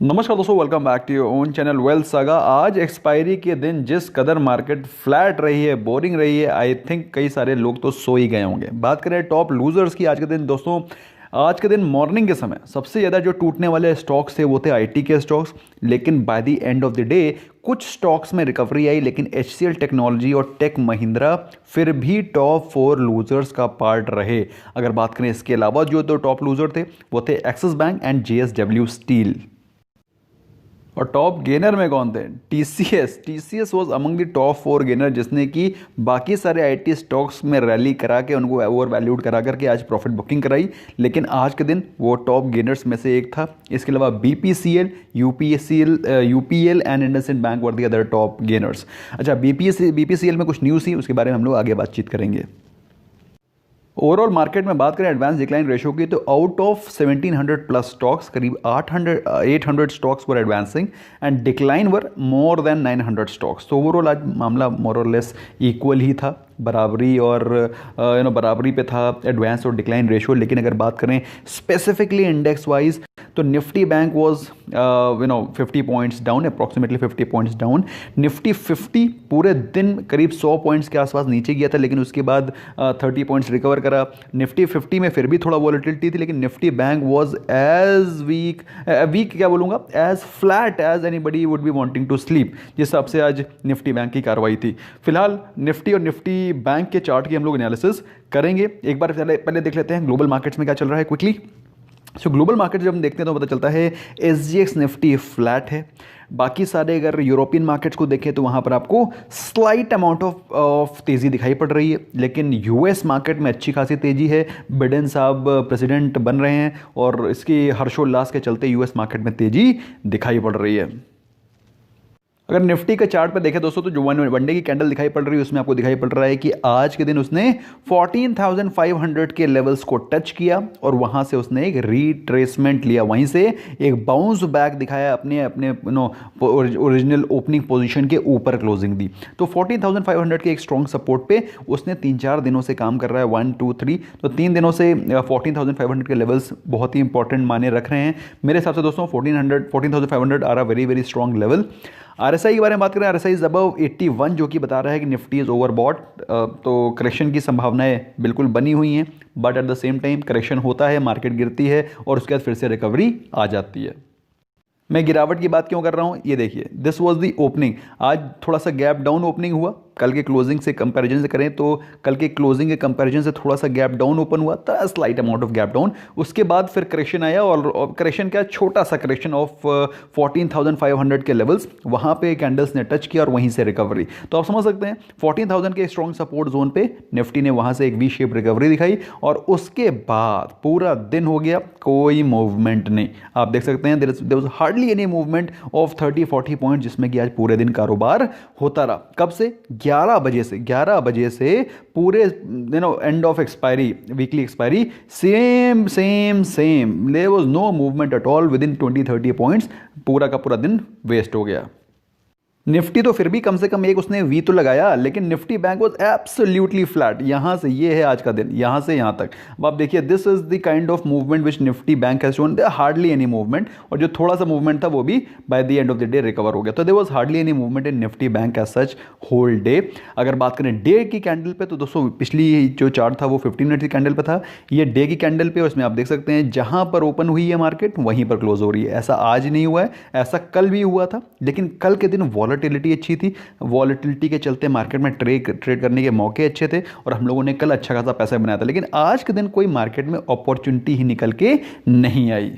नमस्कार दोस्तों, welcome back to your own channel Wealth Saga. आज एक्सपायरी के दिन जिस कदर मार्केट फ्लैट रही है, बोरिंग रही है, आई थिंक कई सारे लोग तो सो ही गए होंगे। बात करें टॉप लूजर्स की आज के दिन दोस्तों, आज के दिन मॉर्निंग के समय सबसे ज़्यादा जो टूटने वाले स्टॉक्स थे वो थे आईटी के स्टॉक्स। लेकिन bye the end of the day कुछ स्टॉक्स में रिकवरी आई, लेकिन एचसीएल टेक्नोलॉजी और टेक महिंद्रा फिर भी टॉप 4 लूजर्स का पार्ट रहे। अगर बात करें इसके अलावा जो दो टॉप लूजर थे वो थे axis bank and JSW steel. और टॉप गेनर में कौन थे? TCS was among the top 4 gainer, जिसने कि बाकी सारे आईटी स्टॉक्स में रैली करा के उनको ओवर वैल्यूड करा करके आज प्रॉफिट बुकिंग कराई। लेकिन आज के दिन वो टॉप गेनर्स में से एक था। इसके अलावा BPCL, UPL and IndusInd bank were the other top gainers. अच्छा, बीपीसीएल में कुछ न्यूज़ थी, उसके बारे में हम लोग आगे बातचीत करेंगे। ओवरऑल मार्केट में बात करें एडवांस डिक्लाइन रेशियो की, तो आउट ऑफ 1700 प्लस स्टॉक्स करीब 800 stocks were advancing and decline were more than 900 stocks. तो ओवरऑल आज मामला मोर और लेस इक्वल ही था, बराबरी और बराबरी पे था एडवांस और डिक्लाइन रेशियो। लेकिन अगर बात करें स्पेसिफिकली इंडेक्स वाइज, तो Nifty bank was 50 points down, approximately 50 points down. Nifty 50 पूरे दिन करीब 100 पॉइंट्स के आसपास नीचे गया था, लेकिन उसके बाद 30 पॉइंट्स रिकवर करा। निफ्टी 50 में फिर भी थोड़ा वॉलेटिलिटी थी, लेकिन Nifty bank was as weak क्या बोलूँगा, as flat as anybody would be wanting to sleep, जिस हिसाब से आज निफ्टी बैंक की कार्रवाई थी। फिलहाल निफ्टी और निफ्टी बैंक के चार्ट की हम लोग एनालिसिस करेंगे। एक बार पहले देख लेते हैं ग्लोबल मार्केट्स में क्या चल रहा है क्विकली। सो ग्लोबल मार्केट जब हम देखते हैं तो पता चलता है एसजीएक्स निफ्टी फ्लैट है। बाकी सारे अगर यूरोपियन मार्केट्स को देखें तो वहाँ पर आपको स्लाइट अमाउंट ऑफ तेज़ी दिखाई पड़ रही है। लेकिन यूएस मार्केट में अच्छी खासी तेज़ी है। बिडेन साहब प्रेसिडेंट बन रहे हैं और इसकी हर्षोल्लास के चलते यूएस मार्केट में तेज़ी दिखाई पड़ रही है। अगर निफ्टी के चार्ट पर देखें दोस्तों, तो जो वन डे की कैंडल दिखाई पड़ रही है उसमें आपको दिखाई पड़ रहा है कि आज के दिन उसने 14,500 के लेवल्स को टच किया और वहां से उसने एक रिट्रेसमेंट लिया, वहीं से एक बाउंस बैक दिखाया, अपने अपने ओरिजिनल ओपनिंग पोजीशन के ऊपर क्लोजिंग दी। तो 14,500 के एक स्ट्रॉन्ग सपोर्ट पे उसने 3-4 दिनों से काम कर रहा है, 1 2 3, तो 3 दिनों से 14,500 के लेवल्स बहुत ही इंपॉर्टेंट माने रख रहे हैं मेरे हिसाब से दोस्तों। 14,500 are a very very strong level. RSI के बारे में बात करें, आरएसआई इज अबव 81, जो कि बता रहा है कि निफ्टी इज ओवरबॉट। तो करेक्शन की संभावनाएं बिल्कुल बनी हुई हैं, but at the same time correction होता है, मार्केट गिरती है और उसके बाद फिर से रिकवरी आ जाती है। मैं गिरावट की बात क्यों कर रहा हूं, ये देखिए, दिस वाज द ओपनिंग। आज थोड़ा सा गैप डाउन ओपनिंग हुआ, कल के क्लोजिंग से कंपैरिजन से करें तो कल के क्लोजिंग के कंपैरिजन से थोड़ा सा गैप डाउन ओपन हुआ था, slight amount of gap down. उसके बाद फिर करेक्शन आया और करेक्शन क्या, छोटा सा करेक्शन ऑफ 14,500 के लेवल्स, वहां पे कैंडल्स ने टच किया और वहीं से रिकवरी। तो आप समझ सकते हैं 14,000 के स्ट्रॉन्ग सपोर्ट जोन पे निफ्टी ने वहां से एक वी शेप रिकवरी दिखाई और उसके बाद पूरा दिन हो गया कोई मूवमेंट नहीं। आप देख सकते हैं there was hardly any movement of 30-40 point, जिसमें कि आज पूरे दिन कारोबार होता रहा। कब से? 11 बजे से पूरे end of expiry, weekly expiry, same there was no movement at all within 20-30 points. पूरा का पूरा दिन वेस्ट हो गया। निफ्टी तो फिर भी कम से कम एक उसने वी तो लगाया, लेकिन Nifty bank was absolutely flat. यहां से ये है आज का दिन, यहां से यहां तक। अब आप देखिए, this is the kind of movement which Nifty bank has shown, there hardly any movement, और जो थोड़ा सा मूवमेंट था वो भी by the end of the day recover हो गया। तो there was hardly any movement in Nifty bank as such whole day. अगर बात करें डे की कैंडल पे, तो दोस्तों पिछली जो चार्ट था वो 15 मिनट की कैंडल पे था, ये डे की कैंडल पे, उसमें आप देख सकते हैं जहां पर ओपन हुई है मार्केट वहीं पर क्लोज हो रही है। ऐसा आज नहीं हुआ है, ऐसा कल भी हुआ था, लेकिन कल के दिन वॉलेटिलिटी अच्छी थी। वॉलेटिलिटी के चलते मार्केट में ट्रेड करने के मौके अच्छे थे और हम लोगों ने कल अच्छा खासा पैसा बनाया था। लेकिन आज के दिन कोई मार्केट में अपॉर्चुनिटी ही निकल के नहीं आई।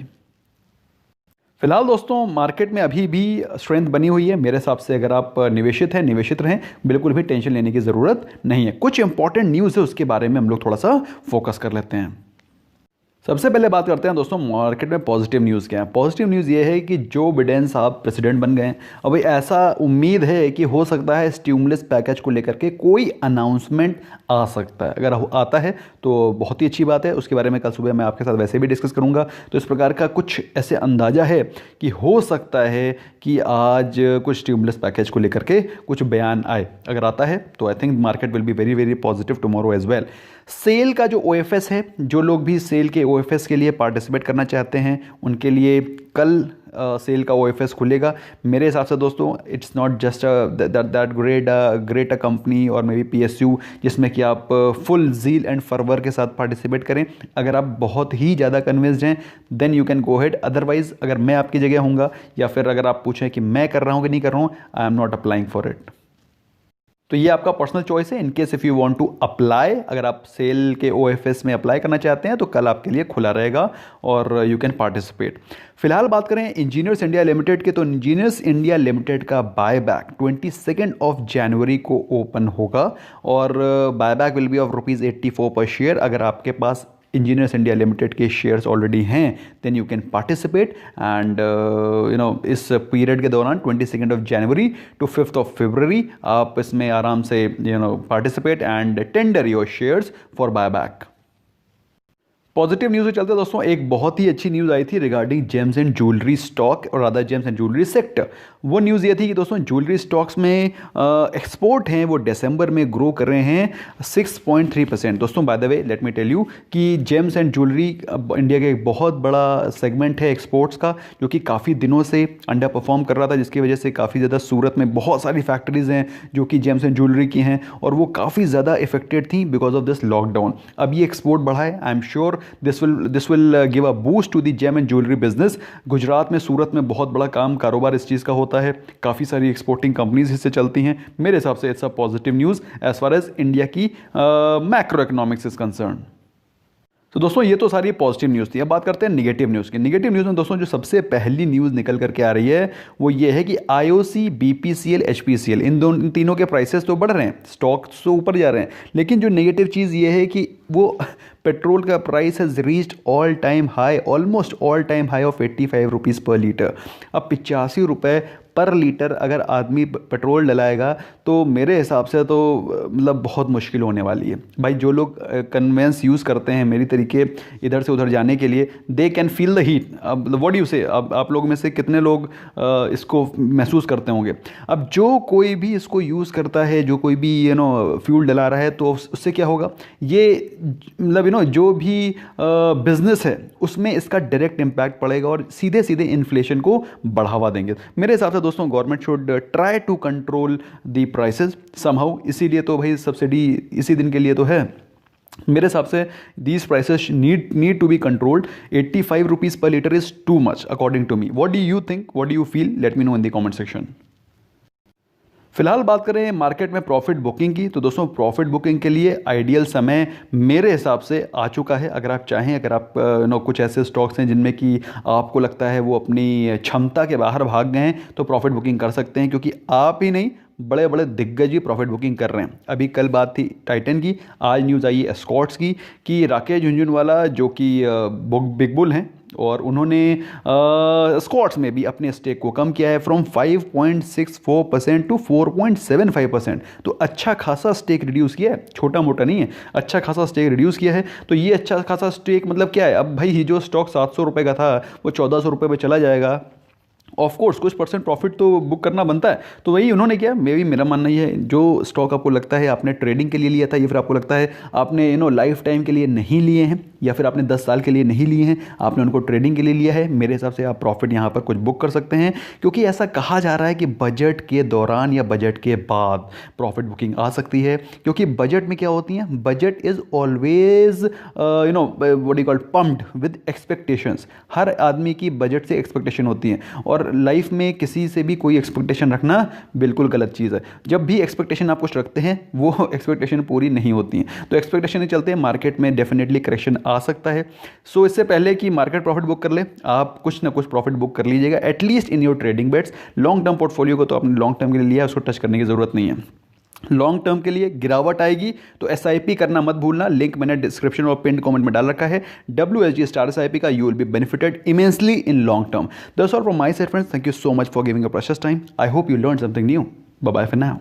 फिलहाल दोस्तों मार्केट में अभी भी स्ट्रेंथ बनी हुई है मेरे हिसाब से। अगर आप निवेशित हैं, निवेशित रहें, बिल्कुल भी टेंशन लेने की ज़रूरत नहीं है। कुछ इंपॉर्टेंट न्यूज़ है, उसके बारे में हम लोग थोड़ा सा फोकस कर लेते हैं। सबसे पहले बात करते हैं दोस्तों मार्केट में पॉजिटिव न्यूज़ क्या है। पॉजिटिव न्यूज़ ये है कि जो बिडेन साहब प्रेसिडेंट बन गए हैं। अब भाई ऐसा उम्मीद है कि हो सकता है स्टिमुलस पैकेज को लेकर के कोई अनाउंसमेंट आ सकता है। अगर आता है तो बहुत ही अच्छी बात है, उसके बारे में कल सुबह मैं आपके साथ वैसे भी डिस्कस करूंगा। तो इस प्रकार का कुछ ऐसे अंदाज़ा है कि हो सकता है कि आज कुछ स्टिमुलस पैकेज को लेकर के कुछ बयान आए। अगर आता है तो I think market will be very very positive tomorrow as well. Sale का जो ओएफएस है, जो लोग भी सेल के ओएफएस के लिए पार्टिसिपेट करना चाहते हैं उनके लिए कल सेल का OFS खुलेगा। मेरे हिसाब से दोस्तों it's not just that great a company और मे बी PSU जिसमें कि आप फुल ज़ील एंड फर्वर के साथ पार्टिसिपेट करें। अगर आप बहुत ही ज़्यादा कन्विंस्ड हैं then you can go head, otherwise अगर मैं आपकी जगह हूँगा या फिर अगर आप पूछें कि मैं कर रहा हूँ कि नहीं कर रहा हूँ, I am not applying for it. तो ये आपका पर्सनल चॉइस है। In case if you want to apply, अगर आप सेल के OFS में अप्लाई करना चाहते हैं तो कल आपके लिए खुला रहेगा और यू कैन पार्टिसिपेट। फिलहाल बात करें इंजीनियर्स इंडिया लिमिटेड के, तो इंजीनियर्स इंडिया लिमिटेड का बायबैक 22 जनवरी को ओपन होगा और बायबैक विल बी ऑफ ₹84 पर शेयर। अगर आपके पास इंजीनियर्स इंडिया लिमिटेड के शेयर्स ऑलरेडी हैं then you can participate and इस पीरियड के दौरान 22 जनवरी टू 5 फरवरी आप इसमें आराम से participate and tender your shares for buyback. Positive news से चलते हैं दोस्तों, एक बहुत ही अच्छी न्यूज़ आई थी regarding gems and jewellery stock और other gems and jewellery sector. वो न्यूज़ ये थी कि दोस्तों ज्वेलरी स्टॉक्स में एक्सपोर्ट हैं वो दिसंबर में ग्रो कर रहे हैं 6.3%। दोस्तों by the way let me tell you कि जेम्स एंड ज्वेलरी इंडिया का एक बहुत बड़ा सेगमेंट है एक्सपोर्ट्स का, जो कि काफ़ी दिनों से अंडर परफॉर्म कर रहा था, जिसकी वजह से काफ़ी ज़्यादा सूरत में बहुत सारी फैक्ट्रीज़ हैं जो कि जेम्स एंड ज्वेलरी की हैं और वो काफ़ी ज़्यादा इफेक्टेड थी बिकॉज ऑफ दिस लॉकडाउन। अब ये एक्सपोर्ट बढ़ा है, I am sure this will give a boost to the gem and jewellery business. Gujarat में सूरत में बहुत बड़ा कारोबार इस चीज़ का होता है, काफ़ी सारी एक्सपोर्टिंग कंपनीज इससे चलती हैं। मेरे हिसाब से it's a positive news as far as India की मैक्रो इकोनॉमिक्स इज कंसर्न। तो दोस्तों ये तो सारी पॉजिटिव न्यूज़ थी। अब बात करते हैं निगेटिव न्यूज़ की। निगेटिव न्यूज़ में दोस्तों जो सबसे पहली न्यूज़ निकल करके आ रही है वो ये है कि IOC, BPCL, HPCL इन तीनों के प्राइसेस तो बढ़ रहे हैं, स्टॉक्स तो ऊपर जा रहे हैं, लेकिन जो नेगेटिव चीज़ ये है कि वो पेट्रोल का price has reached all time high, almost all time high of 85 rupees per litre. अब 85 रुपये पर लीटर अगर आदमी पेट्रोल डलाएगा तो मेरे हिसाब से तो मतलब बहुत मुश्किल होने वाली है भाई। जो लोग कन्वेंस यूज़ करते हैं मेरी तरीके इधर से उधर जाने के लिए, they can feel the heat. अब व्हाट डू यू से, अब आप लोग में से कितने लोग इसको महसूस करते होंगे? अब जो कोई भी इसको यूज़ करता है, जो कोई भी फ्यूल डला रहा है, तो उससे क्या होगा, ये मतलब जो भी बिजनेस है उसमें इसका डायरेक्ट इम्पैक्ट पड़ेगा और सीधे सीधे इन्फ्लेशन को बढ़ावा देंगे। मेरे हिसाब से दोस्तों government should try to control the prices somehow. इसीलिए तो भाई सब्सिडी इसी दिन के लिए तो है। मेरे हिसाब से these prices need to be controlled. 85 rupees per litre is too much according to me. What do you think, what do you feel? Let me know in the comment section. फिलहाल बात करें मार्केट में profit booking की, तो दोस्तों profit booking के लिए ideal समय मेरे हिसाब से आ चुका है। अगर आप चाहें, अगर आप कुछ ऐसे स्टॉक्स हैं जिनमें कि आपको लगता है वो अपनी क्षमता के बाहर भाग गए हैं, तो प्रॉफिट बुकिंग कर सकते हैं, क्योंकि आप ही नहीं बड़े बड़े दिग्गज ही प्रॉफिट बुकिंग कर रहे हैं। अभी कल बात थी टाइटन की, आज न्यूज़ आई है एस्कॉर्ट्स की कि राकेश झुनझुनवाला जो कि बिग बुल हैं और उन्होंने स्कॉट्स में भी अपने स्टेक को कम किया है फ्रॉम 5.64% टू 4.75%। तो अच्छा खासा स्टेक रिड्यूस किया है, छोटा मोटा नहीं है, अच्छा खासा स्टेक रिड्यूस किया है। तो ये अच्छा खासा स्टेक मतलब क्या है, अब भाई जो स्टॉक 700 रुपये का था वो 1400 रुपये पे चला जाएगा। ऑफ कोर्स कुछ परसेंट प्रॉफिट तो बुक करना बनता है। तो वही उन्होंने किया। मेरा मानना ये है, जो स्टॉक आपको लगता है आपने ट्रेडिंग के लिए लिया था या फिर आपको लगता है आपने लाइफ टाइम के लिए नहीं लिए हैं या फिर आपने 10 साल के लिए नहीं लिए हैं, आपने उनको ट्रेडिंग के लिए लिया है, मेरे हिसाब से आप प्रॉफिट यहाँ पर कुछ बुक कर सकते हैं। क्योंकि ऐसा कहा जा रहा है कि बजट के दौरान या बजट के बाद प्रॉफिट बुकिंग आ सकती है। क्योंकि बजट में क्या होती है, budget is always what you called pumped with expectations. हर आदमी की बजट से एक्सपेक्टेशन होती है और लाइफ में किसी से भी कोई एक्सपेक्टेशन रखना बिल्कुल गलत चीज़ है। जब भी एक्सपेक्टेशन आप कुछ रखते हैं वो एक्सपेक्टेशन पूरी नहीं होती हैं। तो एक्सपेक्टेशन ही चलते हैं मार्केट में डेफिनेटली करेक्शन आ सकता है। सो इससे पहले कि मार्केट प्रॉफिट बुक कर ले, आप कुछ ना कुछ प्रॉफिट बुक कर लीजिएगा at least in your trading bets. Long term portfolio को तो आपने लॉन्ग टर्म के लिए लिया, उसको टच करने की ज़रूरत नहीं है। लॉन्ग टर्म के लिए गिरावट आएगी तो SIP करना मत भूलना। लिंक मैंने डिस्क्रिप्शन और पिन कमेंट में डाल रखा है। WSG स्टार SIP का, you will be benefited immensely in long term. That's all from my side friends. Thank you so much for giving a precious time. I hope you learn something new. Bye bye for now.